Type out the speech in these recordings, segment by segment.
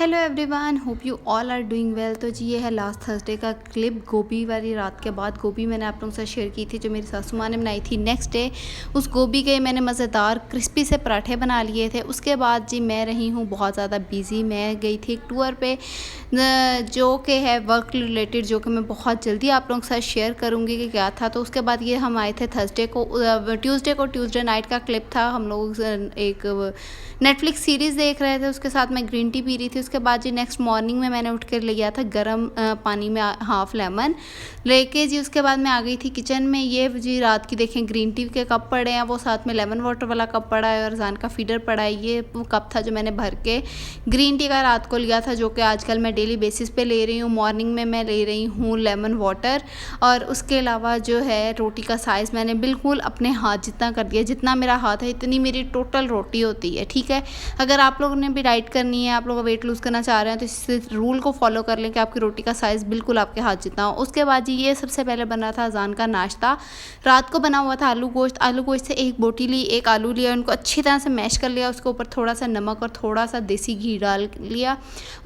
Hello everyone, hope you all are doing well. तो जी ये है लास्ट थर्सडे का क्लिप गोभी वाली रात के बाद। गोभी मैंने आप लोगों से शेयर की थी जो मेरी सासू माँ ने बनाई थी। नेक्स्ट डे उस गोभी के मैंने मज़ेदार क्रिस्पी से पराठे बना लिए थे। उसके बाद जी मैं रही हूँ बहुत ज़्यादा बिज़ी। मैं गई थी एक टूर पे जो कि है वर्क रिलेटेड, जो कि मैं बहुत जल्दी आप लोगों के साथ शेयर करूँगी कि क्या था। तो उसके बाद ये हम आए थे थर्सडे को, ट्यूसडे नाइट का क्लिप था। हम लोग एक नेटफ्लिक्स सीरीज़ देख रहे थे, उसके साथ मैं ग्रीन टी पी रही थी। उसके बाद जी नेक्स्ट मॉर्निंग में मैंने उठ कर लिया था गर्म पानी में हाफ़ लेमन लेके जी। उसके बाद मैं आ गई थी किचन में। ये जी रात की देखें ग्रीन टी के कप पड़े हैं, वो साथ में लेमन वाटर वाला कप पड़ा है और जान का फीडर पड़ा है। ये वो कप था जो मैंने भर के ग्रीन टी का रात को लिया था, जो कि आजकल मैं डेली बेसिस पे ले रही हूँ। मॉर्निंग में मैं ले रही हूँ लेमन वाटर। और उसके अलावा जो है रोटी का साइज़ मैंने बिल्कुल अपने हाथ जितना कर दिया। जितना मेरा हाथ है इतनी मेरी टोटल रोटी होती है, ठीक है। अगर आप लोगों ने भी डाइट करनी है, आप लोग वेट लूज़ करना चाह रहे हैं, तो इस रूल को फॉलो कर लें कि आपकी रोटी का साइज़ बिल्कुल आपके हाथ जितना हो। उसके बाद जी ये सबसे पहले बना था अजान का नाश्ता। रात को बना हुआ था आलू गोश्त से एक बोटी ली, एक आलू लिया, उनको अच्छी तरह से मैश कर लिया। उसके ऊपर थोड़ा सा नमक और थोड़ा सा देसी घी डाल लिया।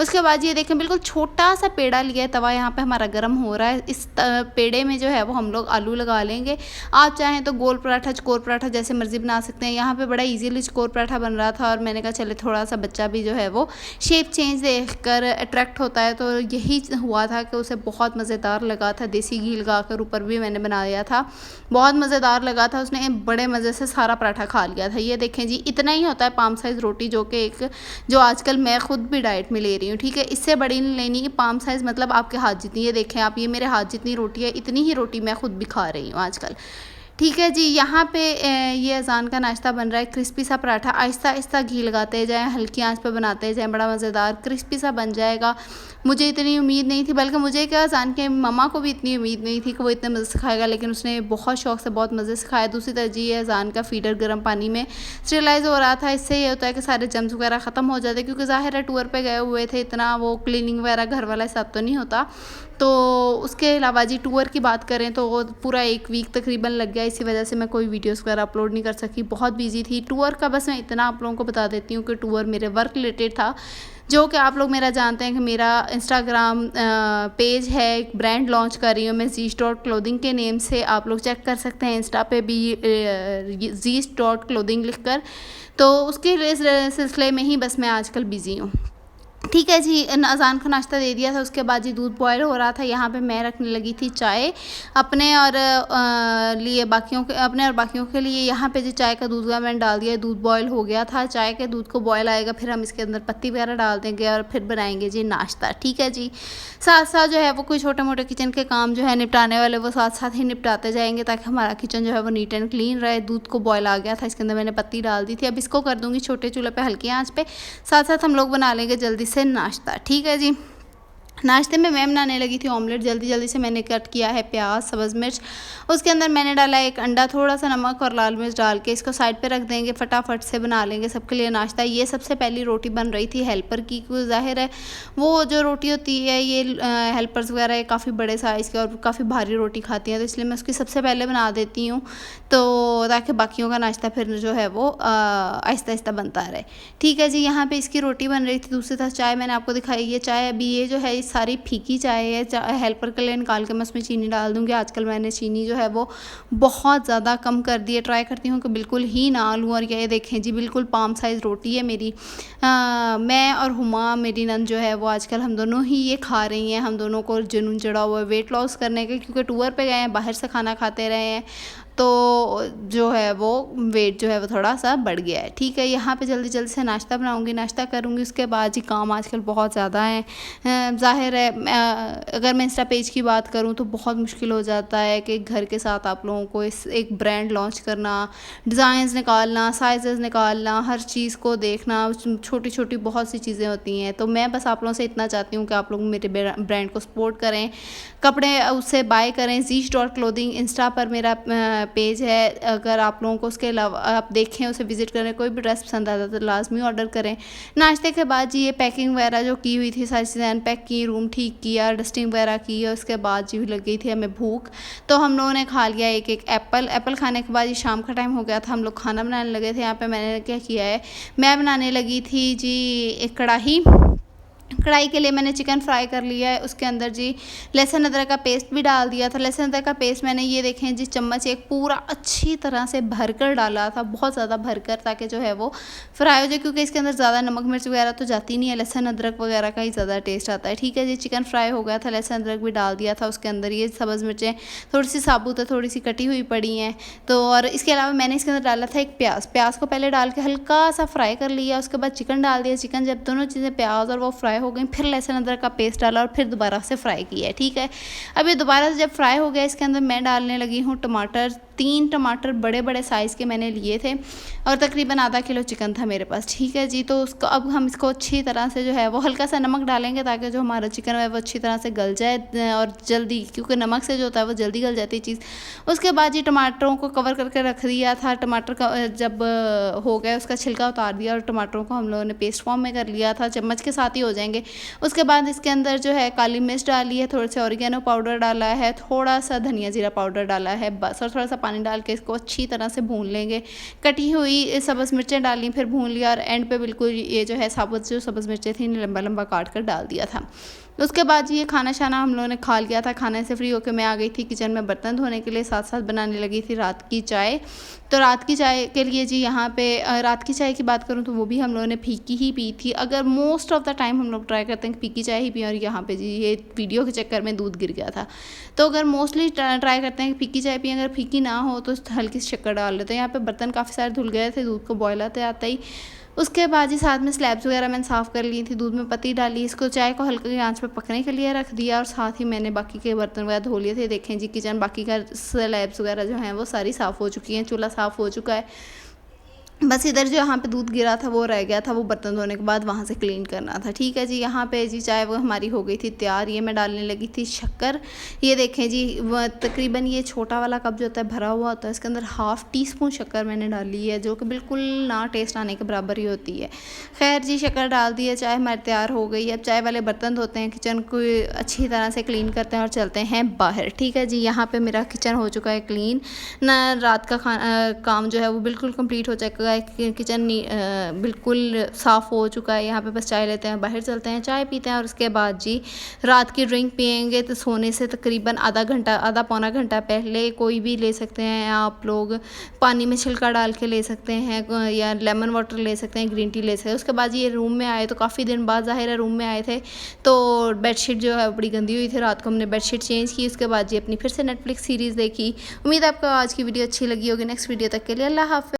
उसके बाद ये देखें बिल्कुल छोटा सा पेड़ा लिया है, तवा यहाँ पे हमारा गर्म हो रहा है। इस पेड़े में जो है वो हम लोग आलू लगा लेंगे। आप चाहें तो गोल पराठा, चकोर पराठा जैसे मर्जी बना सकते हैं। यहाँ पे बड़ा इजीली चकोर पराठा बन रहा था और मैंने कहा चले थोड़ा सा बच्चा भी जो है वो शेप चेंज देख कर अट्रैक्ट होता है। तो यही हुआ था कि उसे बहुत मज़ेदार लगा था। देसी घी लगा कर ऊपर भी मैंने बनाया था, बहुत मज़ेदार लगा था। उसने बड़े मज़े से सारा पराठा खा लिया था। ये देखें जी इतना ही होता है पाम साइज़ रोटी, जो कि एक जो आजकल मैं खुद भी डाइट में ले रही हूँ, ठीक है। इससे बड़ी नहीं लेनी कि पाम साइज़ मतलब आपके हाथ जितनी। ये देखें आप, ये मेरे हाथ जितनी रोटी है, इतनी ही रोटी मैं खुद भी खा रही हूँ आजकल, ठीक है जी। यहाँ पे ये अजान का नाश्ता बन रहा है, क्रिस्पी सा पराठा। आहिस्ता आहिस्ता घी लगाते जाएं, हल्की आंच पे बनाते जाएं, बड़ा मज़ेदार क्रिस्पी सा बन जाएगा। मुझे इतनी उम्मीद नहीं थी, बल्कि मुझे क्या अजान के मम्मा को भी इतनी उम्मीद नहीं थी कि वो इतने मज़े से खाएगा, लेकिन उसने बहुत शौक से बहुत मज़े से खाया। दूसरी तरजीह है अजान का फीडर गर्म पानी में स्टेलाइज हो रहा था। इससे ये होता है कि सारे जम्स वगैरह ख़त्म हो जाते हैं, क्योंकि ज़ाहिर है टूर पे गए हुए थे, इतना वो क्लीनिंग वगैरह घर वाला हिसाब तो नहीं होता। तो उसके अलावा जी टूर की बात करें तो वो पूरा एक वीक तकरीबन लग गया। इसी वजह से मैं कोई वीडियोस वगैरह अपलोड नहीं कर सकी, बहुत बिजी थी। टूर का बस मैं इतना आप लोगों को बता देती हूँ कि टूर मेरे वर्क रिलेटेड था, जो कि आप लोग मेरा जानते हैं कि मेरा इंस्टाग्राम पेज है, एक ब्रांड लॉन्च कर रही हूँ मैं Zees.clothing के नेम से। आप लोग चेक कर सकते हैं इंस्टा पे भी Zees.clothing लिख कर। तो उसके सिलसिले में ही बस मैं आजकल बिज़ी हूँ, ठीक है जी। अजान का नाश्ता दे दिया था। उसके बाद जी दूध बॉयल हो रहा था। यहाँ पे मैं रखने लगी थी चाय अपने और बाकियों के लिए। यहाँ पे जी चाय का दूध का मैंने डाल दिया, दूध बॉयल हो गया था। चाय के दूध को बॉयल आएगा, फिर हम इसके अंदर पत्ती वगैरह डाल देंगे और फिर बनाएंगे जी नाश्ता, ठीक है जी। साथ साथ जो है वो कोई छोटे मोटे किचन के काम जो है निपटाने वाले, वो साथ साथ ही निपटाते जाएंगे, ताकि हमारा किचन जो है वो नीट एंड क्लीन रहे। दूध को बॉयल आ गया था, इसके अंदर मैंने पत्ती डाल दी थी। अब इसको कर दूँगी छोटे चूल्हे पे हल्की आँच पे। साथ साथ हम लोग बना लेंगे जल्दी से नाश्ता, ठीक है जी। नाश्ते में मैं बनाने लगी थी ऑमलेट। जल्दी जल्दी से मैंने कट किया है प्याज, सब्ज़ मिर्च, उसके अंदर मैंने डाला एक अंडा, थोड़ा सा नमक और लाल मिर्च डाल के इसको साइड पे रख देंगे। फटाफट से बना लेंगे सबके लिए नाश्ता। ये सबसे पहली रोटी बन रही थी हेल्पर की, क्योंकि ज़ाहिर है वो जो रोटी होती है ये हेल्पर्स वगैरह काफ़ी बड़े साइज़ की और काफ़ी भारी रोटी खाती हैं, तो इसलिए मैं उसकी सबसे पहले बना देती हूँ, तो ताकि बाकियों का नाश्ता फिर जो है वो आहिस्ता आहिस्ता बनता रहे, ठीक है जी। यहाँ पे इसकी रोटी बन रही थी। दूसरी तरफ चाय मैंने आपको दिखाई। ये चाय अभी ये जो है सारी फीकी चाय है। हेल्पर के लिए निकाल के मैं उसमें चीनी डाल दूँगी। आजकल मैंने चीनी जो है वो बहुत ज़्यादा कम कर दी है। ट्राई करती हूँ कि बिल्कुल ही ना लूँ। और ये देखें जी बिल्कुल पाम साइज़ रोटी है मेरी। मैं और हुमा मेरी नंद जो है वो आजकल हम दोनों ही ये खा रही हैं। हम दोनों को जुनून चढ़ा हुआ है वेट लॉस करने का, क्योंकि टूर पे गए हैं, बाहर से खाना खाते रहे हैं, तो जो है वो वेट जो है वो थोड़ा सा बढ़ गया है, ठीक है। यहाँ पे जल्दी जल्दी से नाश्ता बनाऊँगी, नाश्ता करूँगी। उसके बाद जी काम आजकल बहुत ज़्यादा है। ज़ाहिर है अगर मैं इंस्टा पेज की बात करूँ तो बहुत मुश्किल हो जाता है कि घर के साथ आप लोगों को एक ब्रांड लॉन्च करना, डिज़ाइंस निकालना, साइज़ निकालना, हर चीज़ को देखना, छोटी छोटी बहुत सी चीज़ें होती हैं। तो मैं बस आप लोगों से इतना चाहती हूँ कि आप लोग मेरे ब्रांड को सपोर्ट करें, कपड़े उससे बाय करें। Zees.clothing इंस्टा पर मेरा पेज है। अगर आप लोगों को उसके अलावा आप देखें, उसे विज़िट करें, कोई भी ड्रेस पसंद आता तो लाजमी ऑर्डर करें। नाश्ते के बाद जी ये पैकिंग वगैरह जो की हुई थी, सारी चीज़ें अनपैक की, रूम ठीक किया, डस्टिंग वगैरह की, और उसके बाद जी लग गई थी हमें भूख, तो हम लोगों ने खा लिया एक एप्पल खाने के बाद ये शाम का टाइम हो गया था, हम लोग खाना बनाने लगे थे। यहाँ पर मैंने क्या किया है, मैं बनाने लगी थी जी एक कढ़ाई कढ़ाई के लिए मैंने चिकन फ्राई कर लिया है। उसके अंदर जी लहसुन अदरक का पेस्ट भी डाल दिया था। लहसुन अदरक का पेस्ट मैंने ये देखें जी चम्मच एक पूरा अच्छी तरह से भरकर डाला था, बहुत ज़्यादा भरकर, ताकि जो है वो फ्राई हो जाए, क्योंकि इसके अंदर ज़्यादा नमक मिर्च वगैरह तो जाती नहीं है, लहसुन अदरक वगैरह का ही ज़्यादा टेस्ट आता है। ठीक है जी, चिकन फ्राई हो गया था, लहसुन अदरक भी डाल दिया था। उसके अंदर ये सब्ज़ मिर्चें थोड़ी सी साबुत है, थोड़ी सी कटी हुई पड़ी हैं। तो और इसके अलावा मैंने इसके अंदर डाला था एक प्याज को पहले डाल के हल्का सा फ्राई कर लिया। उसके बाद चिकन डाल दिया। चिकन जब दोनों चीज़ें प्याज और वो फ्राई हो गई, फिर लहसुन अदरक का पेस्ट डाला और फिर दोबारा से फ्राई किया है। ठीक है, अब ये दोबारा से जब फ्राई हो गया, इसके अंदर मैं डालने लगी हूँ टमाटर। 3 टमाटर बड़े बड़े साइज़ के मैंने लिए थे और तकरीबन आधा किलो चिकन था मेरे पास। ठीक है जी, तो उसको अब हम इसको अच्छी तरह से जो है वो हल्का सा नमक डालेंगे, ताकि जो हमारा चिकन है वो अच्छी तरह से गल जाए और जल्दी, क्योंकि नमक से जो होता है वो जल्दी गल जाती है चीज़। उसके बाद जी टमाटरों को कवर करके रख दिया था। टमाटर का जब हो गया, उसका छिलका उतार दिया और टमाटरों को हम लोगों ने पेस्ट फॉर्म में कर लिया था, चम्मच के साथ ही हो जाएंगे। उसके बाद इसके अंदर जो है काली मिर्च डाली है, थोड़े से ऑरिगेनो पाउडर डाला है, थोड़ा सा धनिया जीरा पाउडर डाला है बस, और थोड़ा सा पानी डाल के इसको अच्छी तरह से भून लेंगे। कटी हुई सब्ज़ मिर्चें डाली, फिर भून लिया और एंड पे बिल्कुल ये जो है साबुत जो सब्ज़ मिर्चें थी लंबा लंबा काट कर डाल दिया था। उसके बाद ये खाना शाना हम लोगों ने खा लिया था। खाने से फ्री होकर मैं आ गई थी किचन में बर्तन धोने के लिए, साथ साथ बनाने लगी थी रात की चाय। तो रात की चाय के लिए जी यहाँ पे रात की चाय की बात करूँ तो वो भी हम लोगों ने फीकी ही पी थी। अगर मोस्ट ऑफ़ द टाइम हम लोग ट्राई करते हैं कि फीकी चाय ही पिएं, और यहाँ पे जी ये वीडियो के चक्कर में दूध गिर गया था। तो अगर मोस्टली ट्राई करते हैं कि फीकी चाय पिएं, अगर फीकी ना हो तो हल्की सी शक्कर डाल लेते हैं। यहाँ पे बर्तन काफ़ी सारे धुल गए थे दूध को बॉयल आते आते ही। उसके बाद जी साथ में स्लैब्स वगैरह मैंने साफ़ कर ली थी, दूध में पत्ती डाली, इसको चाय को हल्की आंच पे पकने के लिए रख दिया और साथ ही मैंने बाकी के बर्तन वगैरह धो लिए थे। देखें जी किचन बाकी का स्लैब्स वगैरह जो हैं वो सारी साफ़ हो चुकी हैं, चूल्हा साफ़ हो चुका है। बस इधर जो यहाँ पे दूध गिरा था वो रह गया था, वो बर्तन धोने के बाद वहाँ से क्लीन करना था। ठीक है जी, यहाँ पे जी चाय वो हमारी हो गई थी तैयार। ये मैं डालने लगी थी शक्कर। ये देखें जी तकरीबन ये छोटा वाला कप जो होता है भरा हुआ होता है, इसके अंदर ½ टीस्पून शक्कर मैंने डाली है, जो कि बिल्कुल ना टेस्ट आने के बराबर ही होती है। खैर जी शक्कर डाल दी है, चाय हमारी तैयार हो गई है। अब चाय वाले बर्तन धोते हैं, किचन को अच्छी तरह से क्लीन करते हैं और चलते हैं बाहर। ठीक है जी, यहाँ पर मेरा किचन हो चुका है क्लीन ना। रात का काम जो है वो बिल्कुल कम्प्लीट हो चुका है। किचन बिल्कुल साफ़ हो चुका है। यहाँ पे बस चाय लेते हैं, बाहर चलते हैं, चाय पीते हैं और उसके बाद जी रात की ड्रिंक पियेंगे। तो सोने से तकरीबन आधा पौना घंटा पहले कोई भी ले सकते हैं आप लोग। पानी में छिलका डाल के ले सकते हैं या लेमन वाटर ले सकते हैं, ग्रीन टी ले सकते हैं। उसके बाद ये रूम में आए तो काफ़ी दिन बाद ज़ाहिर है रूम में आए थे, तो बेडशीट जो है बड़ी गंदी हुई थी। रात को हमने बेडशीट चेंज की। उसके बाद जी अपनी फिर से नेटफ्लिक्स सीरीज़ देखी। उम्मीद है आपको आज की वीडियो अच्छी लगी होगी। नेक्स्ट वीडियो तक के लिए अल्लाह हाफ़िज़।